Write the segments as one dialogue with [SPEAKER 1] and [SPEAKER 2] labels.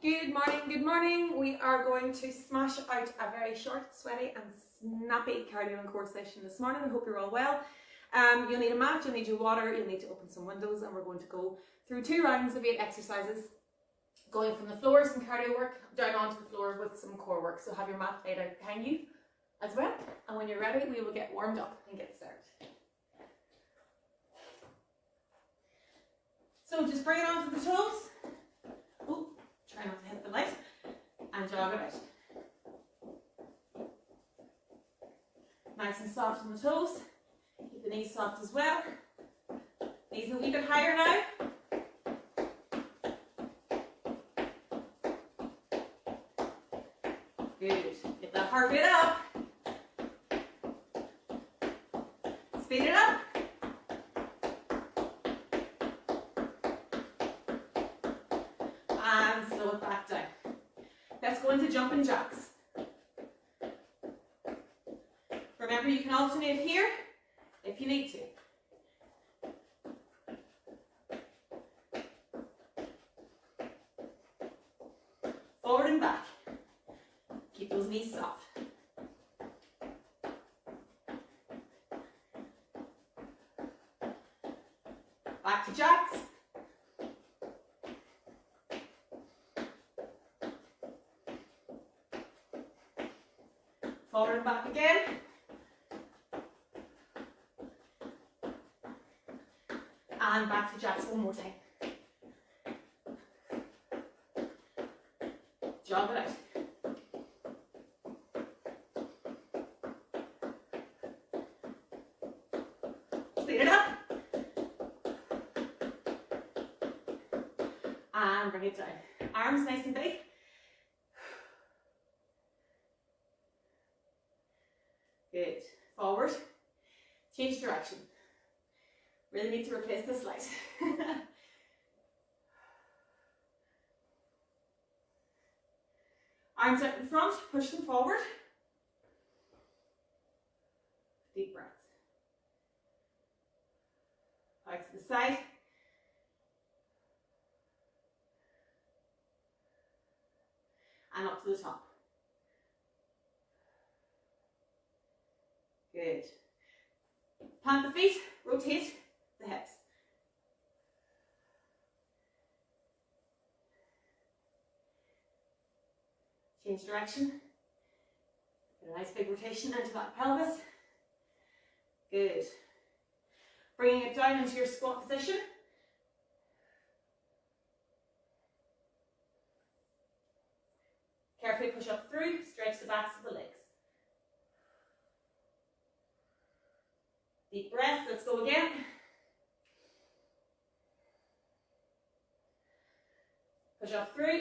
[SPEAKER 1] Good morning. We are going to smash out a very short, sweaty and snappy cardio and core session this morning. I hope you're all well. You'll need a mat, you'll need your water, you'll need to open some windows, and we're going to go through 2 rounds of 8 exercises, going from the floor, some cardio work, down onto the floor with some core work. So have your mat laid out behind you as well, and when you're ready we will get warmed up and get started. So just bring it onto the toes. Oh, try not to hit the light, and jog it out. Nice and soft on the toes. Keep the knees soft as well. Knees a wee bit higher now. Good. Get that heart rate up. Speed it up. And slow it back down. Let's go into jumping jacks. Remember, you can alternate here if you need to. Forward and back. Keep those knees soft. Back to jacks. Forward and back again. And back to jacks one more time. Jog it out. Speed it up. And bring it down. Arms nice and big. Good. Forward. Change direction. Really need to replace this light. Arms out in front, push them forward. Deep breath. Out to the side. And up to the top. Good. Plant the feet, rotate the hips. Change direction. Get a nice big rotation into that pelvis. Good. Bringing it down into your squat position. Carefully push up through, stretch the backs of the legs. Deep breath, let's go again. Push up through.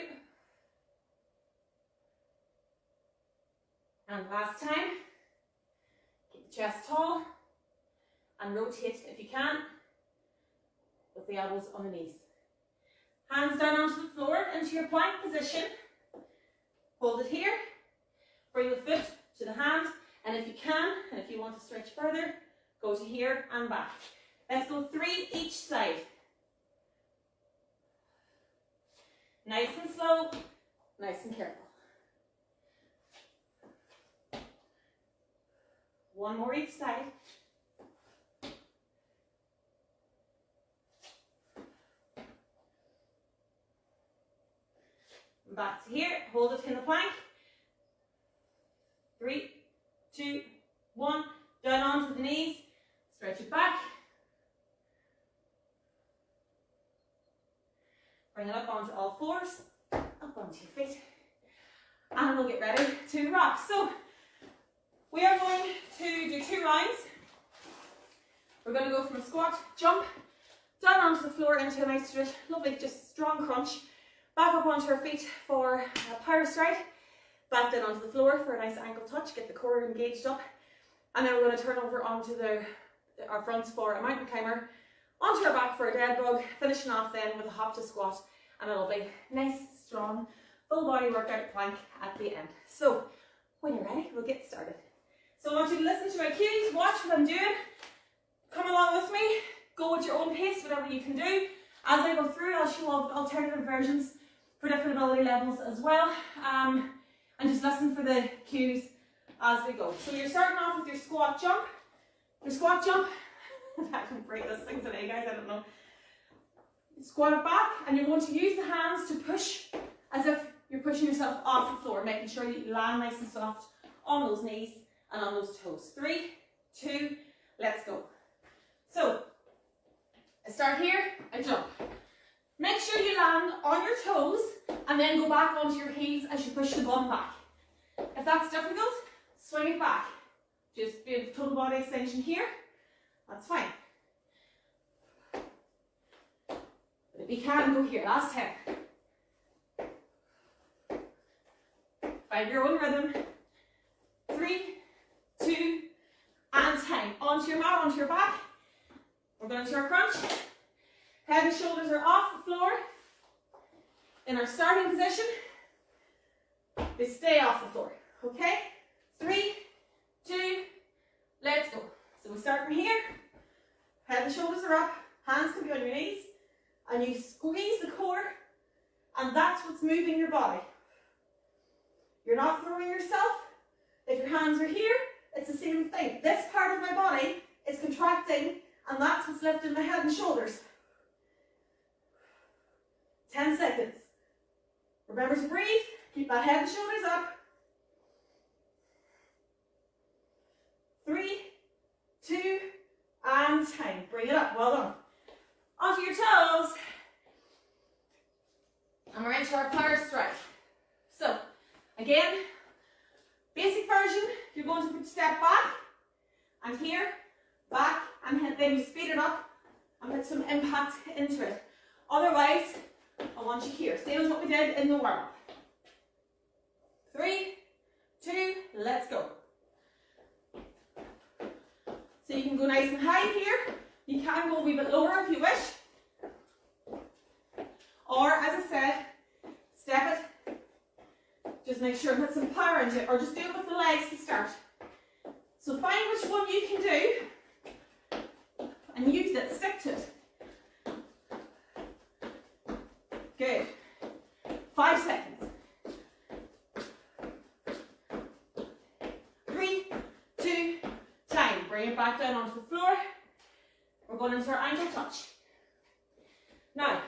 [SPEAKER 1] And last time. Keep the chest tall. And rotate if you can, with the elbows on the knees. Hands down onto the floor into your plank position. Hold it here. Bring the foot to the hand. And if you can, and if you want to stretch further, go to here and back. Let's go 3 each side. Nice and slow, nice and careful. 1 more each side. Back to here, hold it in the plank. 3, 2, 1, down onto the knees. Stretch it back. Bring it up onto all fours, up onto your feet. And we'll get ready to rock. So, we are going to do 2 rounds. We're going to go from a squat, jump, down onto the floor into a nice, lovely, just strong crunch. Back up onto our feet for a power stride. Back down onto the floor for a nice ankle touch. Get the core engaged up. And then we're going to turn over onto our fronts for a mountain climber, onto our back for a dead bug, finishing off then with a hop to squat and a lovely, nice, strong, full body workout plank at the end. So, when you're ready, we'll get started. So I want you to listen to my cues, watch what I'm doing, come along with me, go at your own pace, whatever you can do. As I go through, I'll show alternative versions for different ability levels as well. And just listen for the cues as we go. So you're starting off with your squat jump. Your squat jump, I can break this thing today, guys, I don't know. Squat it back, and you're going to use the hands to push as if you're pushing yourself off the floor, making sure you land nice and soft on those knees and on those toes. 3, 2, let's go. So, I start here, I jump. Make sure you land on your toes and then go back onto your heels as you push the bum back. If that's difficult, swing it back. Just do a total body extension here, that's fine. But you can go here, last 10. Find your own rhythm. 3, 2, and 10. Onto your mat, onto your back. We're going to our crunch. Head and shoulders are off the floor. In our starting position, they stay off the floor. Okay? 3, 2, let's go. So we start from here. Head and shoulders are up. Hands can be on your knees. And you squeeze the core. And that's what's moving your body. You're not throwing yourself. If your hands are here, it's the same thing. This part of my body is contracting, and that's what's lifting my head and shoulders. 10 seconds. Remember to breathe. Keep that head and shoulders up. 3, 2, and 10. Bring it up. Well done. Onto your toes. And we're into our power strike. So, again, basic version, you're going to step back, and here, back, and then you speed it up and put some impact into it. Otherwise, I want you here. Same as what we did in the warm-up. 3, 2, let's go. So you can go nice and high here. You can go a wee bit lower if you wish. Or, as I said, step it. Just make sure and put some power into it, or just do it with the legs to start. So find which one you can do and use it, stick to it. Good. 5 seconds. 3, 2, time. Bring it back down onto the floor. We're going into our ankle touch. Now,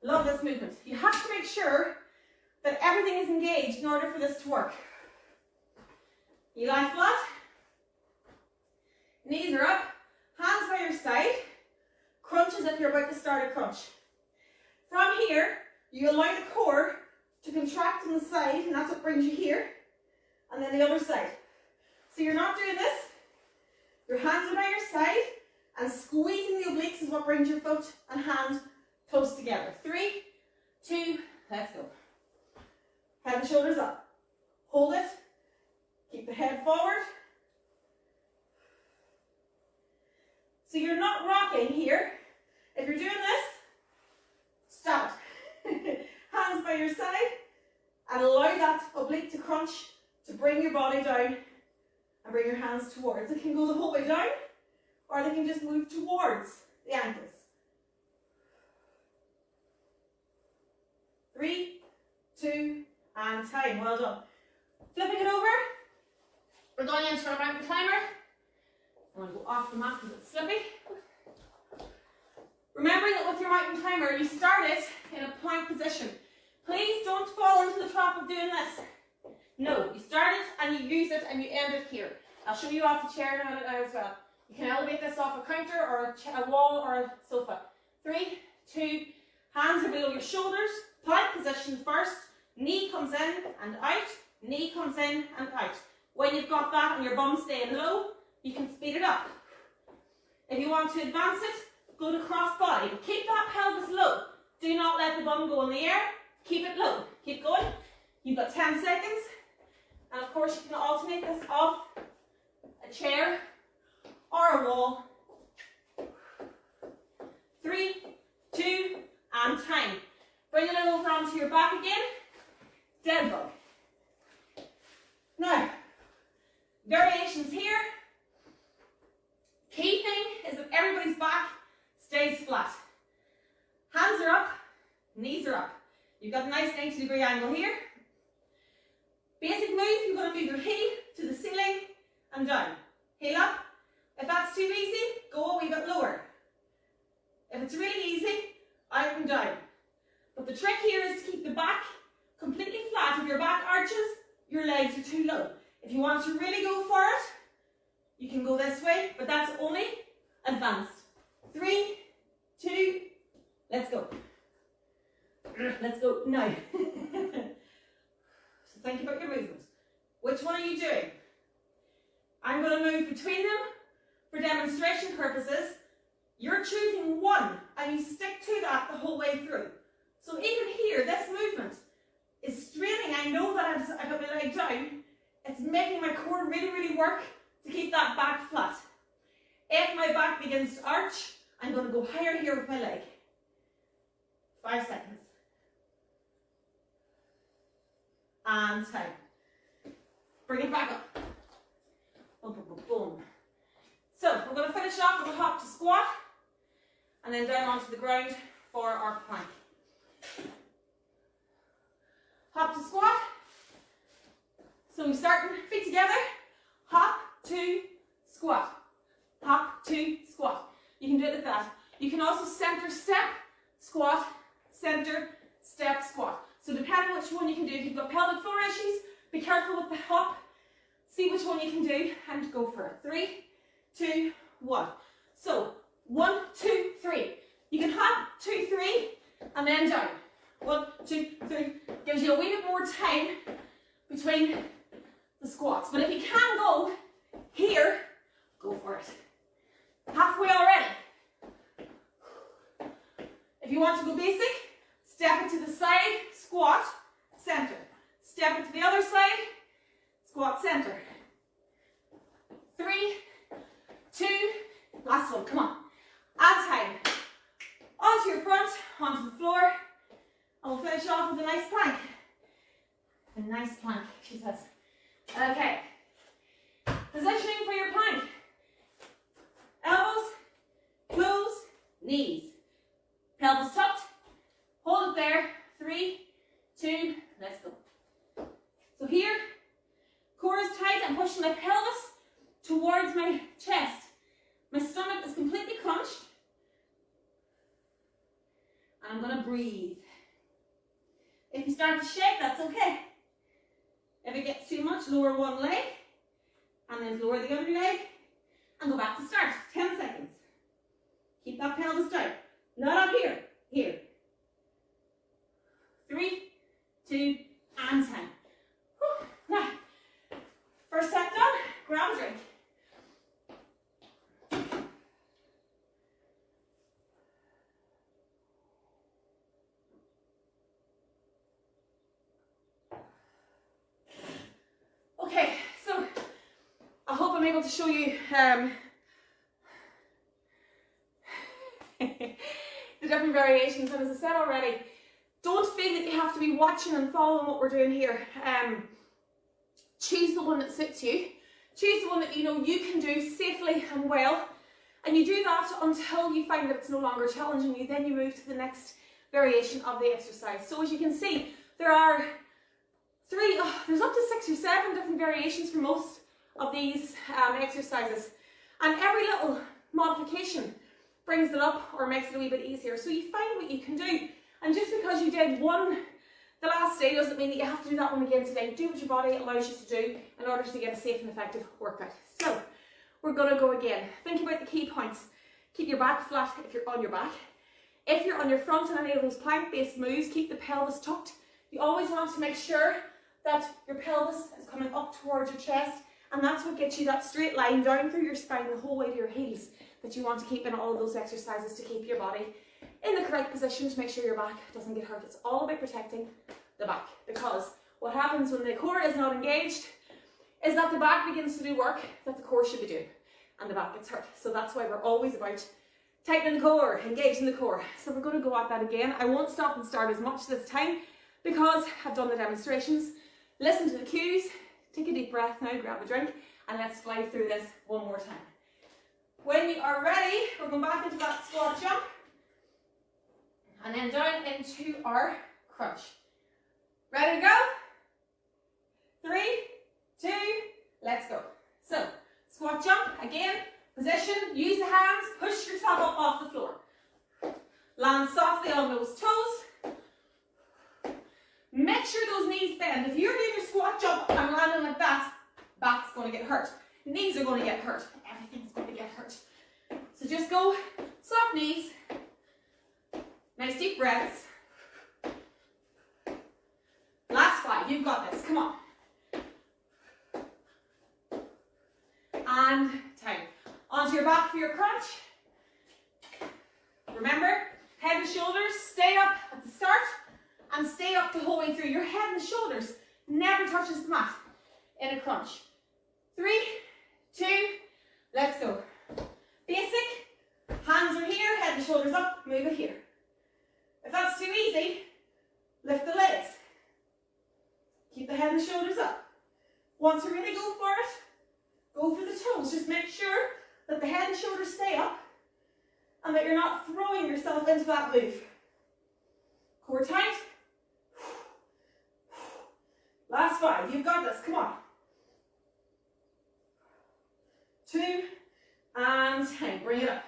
[SPEAKER 1] love this movement. You have to make sure that everything is engaged in order for this to work. You lie flat. Knees are up. Hands by your side. Crunch as if you're about to start a crunch. From here, you allow the core to contract on the side, and that's what brings you here. And then the other side. So you're not doing this. Your hands are by your side, and squeezing the obliques is what brings your foot and hand close together. 3, 2, let's go. Head and shoulders up. Hold it. Keep the head forward. So you're not rocking here. If you're doing this, stop it. Hands by your side, and allow that oblique to crunch to bring your body down and bring your hands towards. It can go the whole way down, or they can just move towards the ankles. 3, 2, and time. Well done. Flipping it over. We're going into our mountain climber. I'm going to go off the mat because it's slippy. Remembering that with your mountain climber, you start it in a plank position. Please don't fall into the trap of doing this. No, you start it and you use it and you end it here. I'll show you off the chair in a minute now as well. You can elevate this off a counter or a wall or a sofa. 3, 2, hands are below your shoulders. Plank position first. Knee comes in and out. Knee comes in and out. When you've got that and your bum staying low, you can speed it up. If you want to advance it, go to cross body. But keep that pelvis low. Do not let the bum go in the air. Keep it low. Keep going. You've got 10 seconds. And of course you can alternate this off a chair or a wall. 3, 2, and time. Bring it over onto your back again. Dead bug. Now, variations here. Key thing is that everybody's back stays flat. Hands are up, knees are up. You've got a nice 90-degree angle here. Basic move, you're going to move your heel to the ceiling and down. Heel up. If that's too easy, go a wee bit lower. If it's really easy, out and down. But the trick here is to keep the back completely flat. If your back arches, your legs are too low. If you want to really go for it, you can go this way, but that's only advanced. 3, 2, let's go. Let's go now. So think about your movement. Which one are you doing? I'm going to move between them for demonstration purposes. You're choosing one and you stick to that the whole way through. So even here, this movement is straining. I know that I've got my leg down. It's making my core really, really work to keep that back flat. If my back begins to arch, I'm going to go higher here with my leg. 5 seconds. And time. Bring it back up. Boom, boom, boom, boom. So we're going to finish off with a hop to squat and then down onto the ground for our plank. Hop to squat. So we start feet together. Hop to squat. Hop to squat. You can do it like that. You can also center step, squat, center, step, squat. So depending on which one you can do, if you've got pelvic floor issues, be careful with the hop. See which one you can do and go for it. 3, 2, 1. So 1, 2, 3. You can hop 2, 3 and then down. 1, 2, 3. Gives you a wee bit more time between the squats. But if you can go here, go for it. Halfway already. If you want to go basic, step it to the side, squat, center. Step it to the other side, squat, center. 3, 2, last one, come on. And time. Onto your front, onto the floor, and we'll finish off with a nice plank. A nice plank, she says. Okay. Positioning for your plank. Elbows, close, knees. Pelvis tucked. Hold it there. 3, 2, let's go. So here, core is tight. I'm pushing my pelvis towards my chest. My stomach is completely crunched. And I'm going to breathe. If you start to shake, that's okay. If it gets too much, lower one leg. And then lower the other leg. And go back to start. 10 seconds. Keep that pelvis down. Not up here. Here. 3, 2, and 10. Whew. Now, first set done. Grab a drink. Okay, so I hope I'm able to show you the different variations, and as I said already, don't feel that you have to be watching and following what we're doing here. Choose the one that suits you. Choose the one that you know you can do safely and well, and you do that until you find that it's no longer challenging you. Then you move to the next variation of the exercise. So as you can see, there are there's up to 6 or 7 different variations for most of these exercises, and every little modification brings it up or makes it a wee bit easier. So you find what you can do, and just because you did one the last day doesn't mean that you have to do that one again today. Do what your body allows you to do in order to get a safe and effective workout. So we're going to go again. Think about the key points. Keep your back flat if you're on your back. If you're on your front in any of those plank-based moves, keep the pelvis tucked. You always want to make sure that your pelvis is coming up towards your chest, and that's what gets you that straight line down through your spine the whole way to your heels that you want to keep in all of those exercises to keep your body in the correct position to make sure your back doesn't get hurt. It's all about protecting the back, because what happens when the core is not engaged is that the back begins to do work that the core should be doing, and the back gets hurt. So that's why we're always about tightening the core, engaging the core. So we're going to go at that again. I won't stop and start as much this time because I've done the demonstrations. Listen to the cues, take a deep breath now, grab a drink, and let's fly through this one more time. When you are ready, we're going back into that squat jump, and then down into our crunch. Ready to go? 3, 2, let's go. So, squat jump, again, position, use the hands, push yourself up off the floor. Land softly on those toes. Make sure those knees bend. If you're doing your squat jump and landing like that, back's going to get hurt. Knees are going to get hurt. Everything's going to get hurt. So just go soft knees. Nice deep breaths. Last 5. You've got this. Come on. And time. Onto your back for your crunch. Remember, head and shoulders stay up at the start and stay up the whole way through. Your head and shoulders never touches the mat in a crunch. 3, 2, let's go. Basic, hands are here, head and shoulders up, move it here. If that's too easy, lift the legs. Keep the head and shoulders up. Want to really go for it? Go for the toes. Just make sure that the head and shoulders stay up and that you're not throwing yourself into that move. Core tight. Last 5. You've got this. Come on. 2 and 10. Bring it up.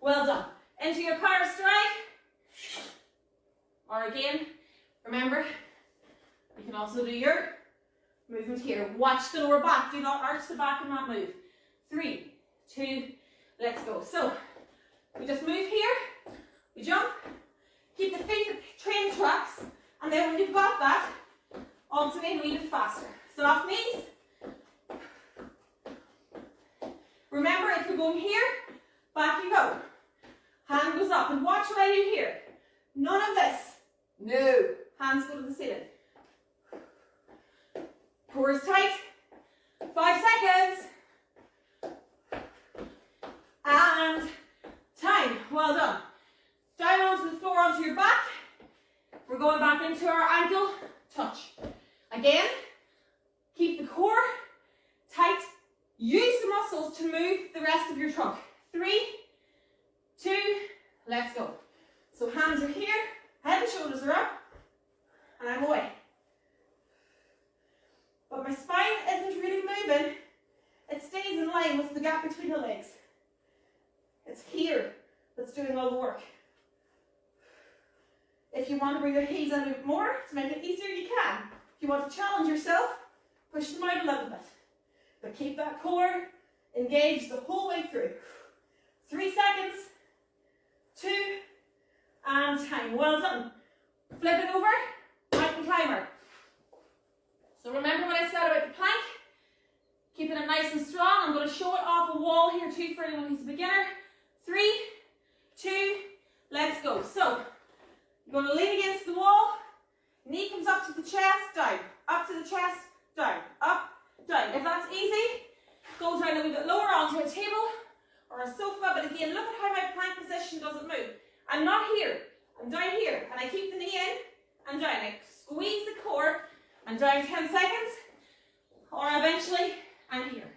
[SPEAKER 1] Well done. Into your power strike. Or again, remember, you can also do your movement here. Watch the lower back. Do not arch the back in that move. 3, 2, let's go. So, we just move here. We jump. Keep the feet train tracks. And then when you've got that, alternate a wee bit faster. Soft knees. Remember, if you're going here, back you go. Hand goes up. And watch what I do here. None of this. No. Hands go to the ceiling. Core is tight. 5 seconds. And time. Well done. Down onto the floor, onto your back. We're going back into our ankle touch. Again, keep the core tight. Use the muscles to move the rest of your trunk. 3, 2, let's go. So hands are here, head and shoulders are up, and I'm away. But my spine isn't really moving. It stays in line with the gap between the legs. It's here that's doing all the work. If you want to bring your heels in a bit more to make it easier, you can. If you want to challenge yourself, push them out a little bit. But keep that core engaged the whole way through. 3 seconds, 2, and time. Well done. Flip it over, mountain climber. So remember what I said about the plank. Keeping it nice and strong. I'm going to show it off a wall here too for anyone who's a beginner. 3, 2, let's go. So, you're going to lean against the wall. Knee comes up to the chest, down. Up to the chest, down. Up, down. If that's easy, go down a little bit lower onto a table or a sofa. But again, look at how my plank position doesn't move. I'm not here. I'm down here. And I keep the knee in and down. I squeeze the core and down 10 seconds. Or eventually, I'm here.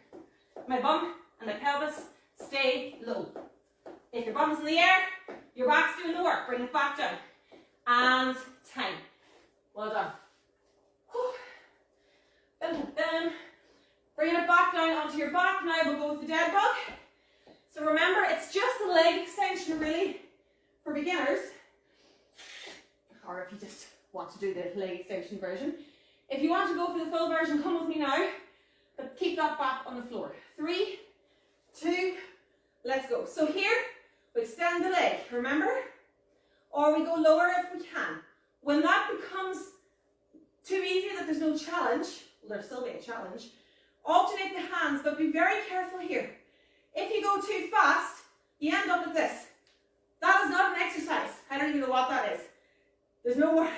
[SPEAKER 1] My bum and my pelvis stay low. If your bum's in the air, your back's doing the work. Bring it back down. And time. Well done. Bring it back down onto your back. Now we'll go with the dead bug. So remember, it's just a leg extension really for beginners. Or if you just want to do the leg extension version. If you want to go for the full version, come with me now. But keep that back on the floor. 3, 2, let's go. So here, we extend the leg, remember? Or we go lower if we can. When that becomes too easy that there's no challenge, well, there'll still be a challenge, alternate the hands, but be very careful here. If you go too fast, you end up with this. That is not an exercise. I don't even know what that is. There's no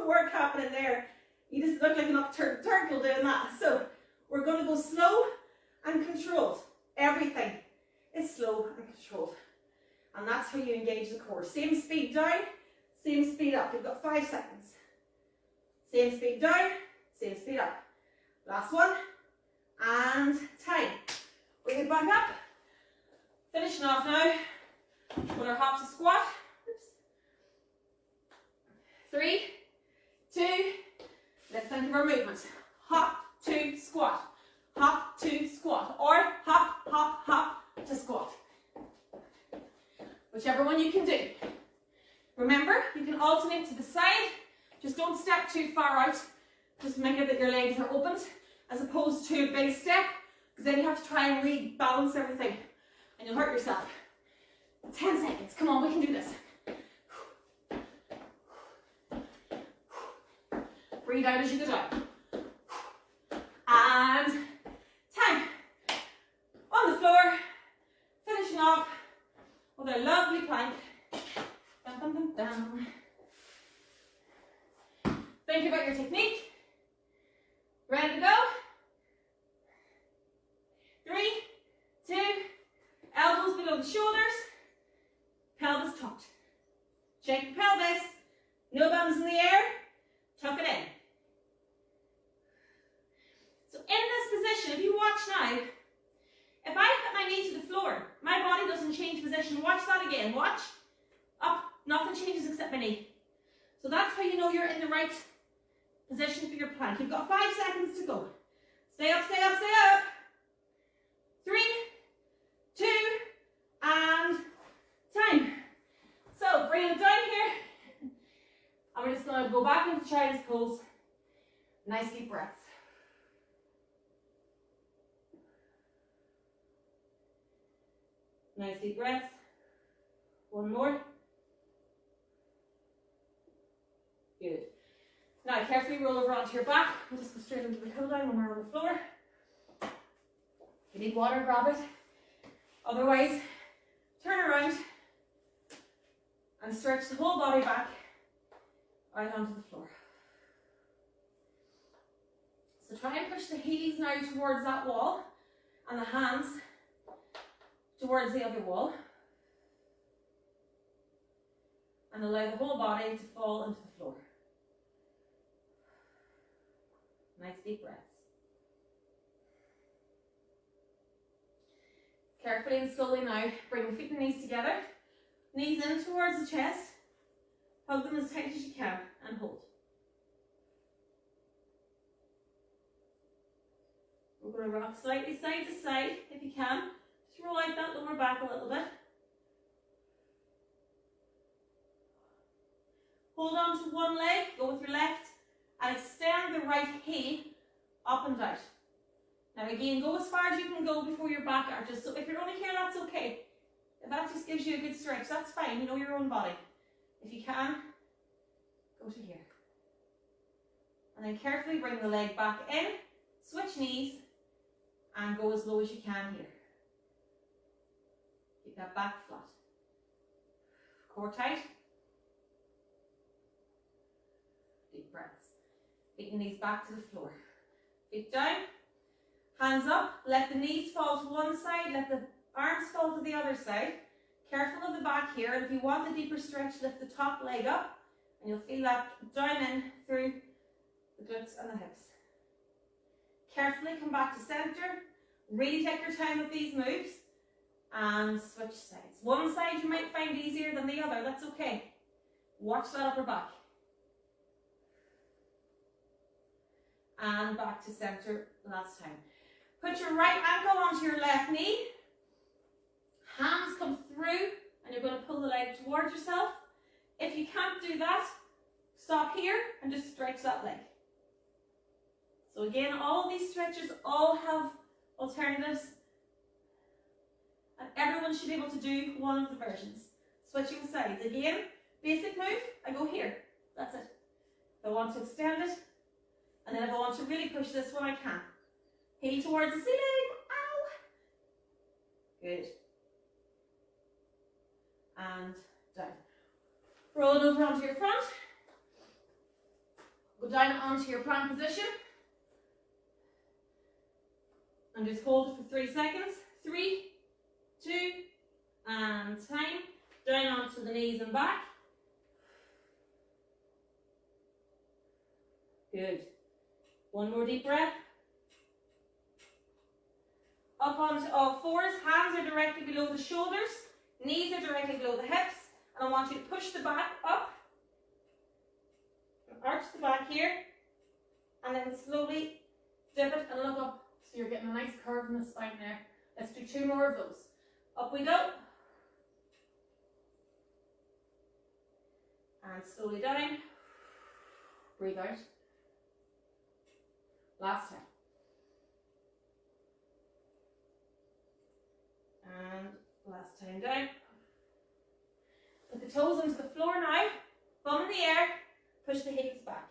[SPEAKER 1] work happening there. You just look like an upturned turtle doing that. So we're going to go slow and controlled. Everything is slow and controlled. And that's how you engage the core. Same speed down, same speed up. You've got 5 seconds. Same speed down, same speed up. Last one. And time. Bring it back up. Finishing off now with our hops to squat. Oops. 3, 2. Let's think of our movement. Hop to squat. Hop to squat. Or hop, hop, hop to squat. Whichever one you can do. Remember, you can alternate to the side. Just don't step too far out. Just make it that your legs are opened as opposed to a big step, because then you have to try and rebalance everything and you'll hurt yourself. 10 seconds. Come on, we can do this. Breathe out as you go down. And time. On the floor, finishing off with a lovely plank. Dum, dum, dum, dum. Think about your technique. Ready to go? 3, 2, elbows below the shoulders, pelvis tucked. Shake the pelvis, no bums in the air, tuck it in. So in this position, if you watch now, if I put my knee to the floor, my body doesn't change position. Watch that again. Watch. Up. Nothing changes except my knee. So that's how you know you're in the right position for your plank. You've got 5 seconds to go. Stay up, stay up, stay up. 3, 2, and time. So bring it down here. And we're just going to go back into child's pose. Nice deep breaths. Nice deep breaths. One more. Good. Now carefully roll over onto your back. We'll just go straight into the cooldown when we're on the floor. If you need water, grab it. Otherwise, turn around and stretch the whole body back out onto the floor. So try and push the heels now towards that wall and the hands towards the other wall. And allow the whole body to fall into the floor. Nice deep breaths. Carefully and slowly now, bring the feet and knees together. Knees in towards the chest. Hug them as tight as you can and hold. We're going to rock slightly side to side if you can. Just roll out that lower back a little bit. Hold on to one leg, go with your left, and extend the right heel up and out. Now again, go as far as you can go before your back arches. So if you're only here, that's okay. If that just gives you a good stretch, that's fine. You know your own body. If you can, go to here. And then carefully bring the leg back in, switch knees, and go as low as you can here. Keep that back flat. Core tight. Deep breaths. Feet and knees back to the floor. Feet down. Hands up. Let the knees fall to one side. Let the arms fall to the other side. Careful of the back here. And if you want a deeper stretch, lift the top leg up. And you'll feel that down in through the glutes and the hips. Carefully come back to center. Really take your time with these moves. And switch sides. One side you might find easier than the other. That's okay. Watch that upper back. And back to center last time. Put your right ankle onto your left knee. Hands come through and you're going to pull the leg towards yourself. If you can't do that, stop here and just stretch that leg. So again, all of these stretches all have alternatives. And everyone should be able to do one of the versions. Switching sides. Again, basic move, I go here. That's it. If I want to extend it, and then if I want to really push this one, I can. Heel towards the ceiling. Ow! Good. And down. Roll it over onto your front. Go down onto your plank position. And just hold it for 3 seconds. 3, 2, and time. Down onto the knees and back. Good. One more deep breath. Up onto all fours. Hands are directly below the shoulders. Knees are directly below the hips. And I want you to push the back up. arch the back here, and then slowly dip it and look up. So you're getting a nice curve in the spine there. Let's do 2 more of those. Up we go. And slowly down. Breathe out. Last time. And last time down. Put the toes into the floor now. Bum in the air. Push the hips back.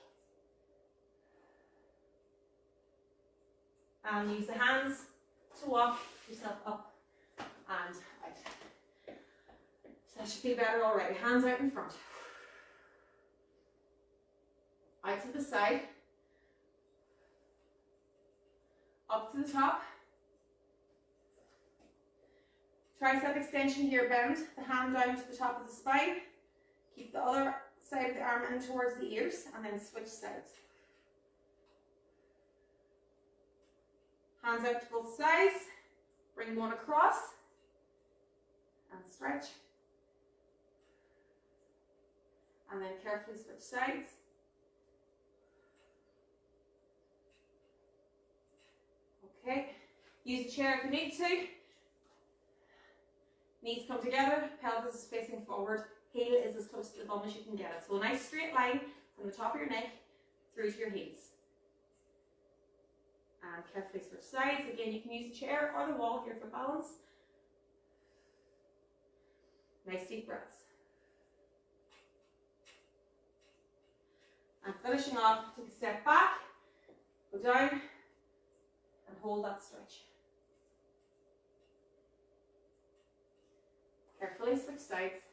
[SPEAKER 1] And use the hands to walk yourself up and out. So that should feel better already. Hands out in front. Out to the side. Up to the top. Tricep extension here, bend the hand down to the top of the spine. Keep the other side of the arm in towards the ears and then switch sides. Hands out to both sides. Bring one across and stretch. And then carefully switch sides. Okay, use the chair if you need to. Knees come together, pelvis is facing forward, heel is as close to the bum as you can get it. So a nice straight line from the top of your neck through to your heels. And carefully switch sides. Again, you can use the chair or the wall here for balance. Nice deep breaths. And finishing off, take a step back, go down, and hold that stretch. Carefully switch sides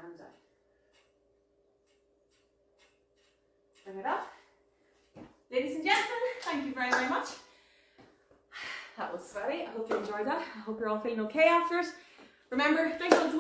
[SPEAKER 1] and down. Bring it up. Ladies and gentlemen, thank you very, very much. That was sweaty. I hope you enjoyed that. I hope you're all feeling okay after it. Remember, drink loads of water.